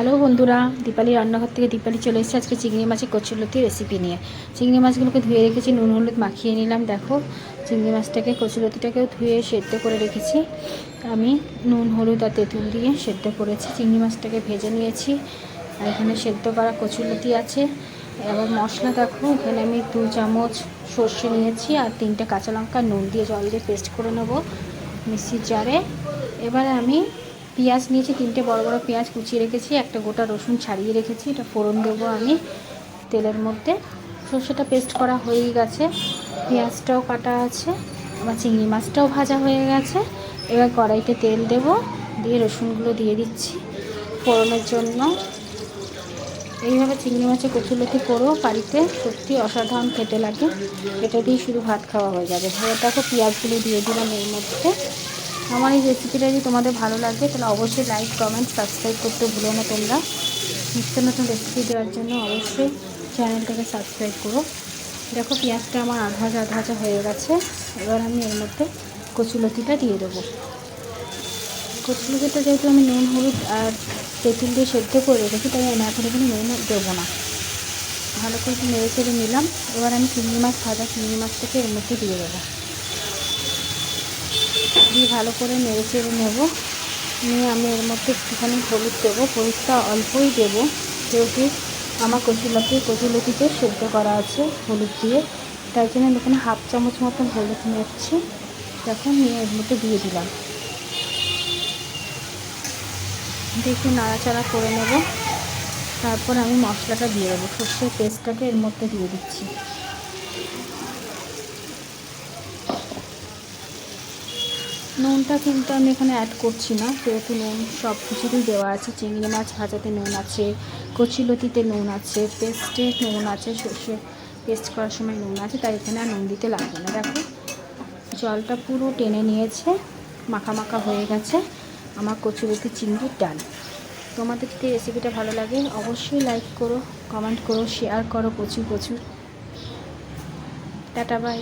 Hello বন্ধুরা, দীপালি রান্নাঘর থেকে দীপালি চলে এসেছে আজকে চিংড়ি মাছের কচুরলতি রেসিপি নিয়ে। চিংড়ি মাছগুলোকে ধুয়ে রেখেছি, নুন হলুদ মাখিয়ে নিলাম। দেখো, চিংড়ি মাছটাকে কচুরলতিটাকেও ধুয়ে সেদ্ধ করে রেখেছি। আমি নুন হলুদ আর তেঁতুল দিয়ে সেদ্ধ করেছি। চিংড়ি মাছটাকে ভেজে নিয়েছি। আর এখানে সেদ্ধ করা কচুরলতি আছে। এবার মশলা দেখো, এখানে আমি 2 চামচ সর্ষে নিয়েছি আর 3টে কাঁচা লঙ্কা নুন দিয়ে জল দিয়ে পেস্ট করে নেবো মিক্সির জারে। এবার আমি পেঁয়াজ নিয়েছি, 3টে বড় বড় পেঁয়াজ কুচিয়ে রেখেছি, একটা গোটা রসুন ছাড়িয়ে রেখেছি। এটা ফোড়ন দেবো আমি তেলের মধ্যে। সর্ষেটা পেস্ট করা হয়েই গেছে, পেঁয়াজটাও কাটা আছে, আমার চিংড়ি মাছটাও ভাজা হয়ে গেছে। এবার কড়াইতে তেল দেব, দিয়ে রসুনগুলো দিয়ে দিচ্ছি ফোড়নের জন্য। এইভাবে চিংড়ি মাছের কচুরলতি করো বাড়িতে, সত্যি অসাধারণ খেতে লাগে। এটা দিয়ে শুধু ভাত খাওয়া হয়ে যাবে। এবার দেখো, পেঁয়াজগুলো দিয়ে দিলাম এর মধ্যে। আমার এই রেসিপিটা যদি তোমাদের ভালো লাগে তাহলে অবশ্যই লাইক কমেন্ট সাবস্ক্রাইব করতে ভুলো না। তোমরা নিত্য নতুন রেসিপি দেওয়ার জন্য অবশ্যই চ্যানেলটাকে সাবস্ক্রাইব করো। দেখো, পেঁয়াজটা আমার আধা ভাজা হয়ে গেছে। এবার আমি এর মধ্যে কচুরলতিটা দিয়ে দেবো। কচুরলতিটা যেহেতু আমি নুন হলুদ আর তেঁতুল দিয়ে সেদ্ধ করে রেখেছি, তাই আমি এখন এখানে নুন দেবো না। ভালো করে নেড়ে চেড়ে নিলাম। এবার আমি ভাজা চিংড়ি মাছটাকে এর মধ্যে দিয়ে দেবো। দিয়ে ভালো করে নেড়ে চেড়ে নেব। নিয়ে আমি এর মধ্যে একটুখানি হলুদ দেবো। হলুদটা অল্পই দেবো, যেহেতু আমার কচুরলতিতে সেদ্ধ করা আছে হলুদ দিয়ে, তাই জন্য আমি এখানে 1/2 চামচ মতন হলুদ নিচ্ছি। তখন নিয়ে এর মধ্যে দিয়ে দিলাম, দিয়ে একটু নাড়াচাড়া করে নেব। তারপর আমি মশলাটা দিয়ে দেবো, সর্ষের পেস্টটাকে এর মধ্যে দিয়ে দিচ্ছি। নুনটা কিন্তু আমি এখানে অ্যাড করছি না, যেহেতু নুন সব কিছুতেই দেওয়া আছে। চিংড়ি মাছ ভাজাতে নুন আছে, কচুরলতিতে নুন আছে, পেস্টে নুন আছে, সর্ষে পেস্ট করার সময় নুন আছে, তাই এখানে আর নুন দিতে লাগবে না। দেখো, জলটা পুরো টেনে নিয়েছে, মাখা মাখা হয়ে গেছে আমার কচুরলতি চিংড়ির ডাল। তোমাদের যদি রেসিপিটা ভালো লাগে অবশ্যই লাইক করো, কমেন্ট করো, শেয়ার করো প্রচুর। Tata, by.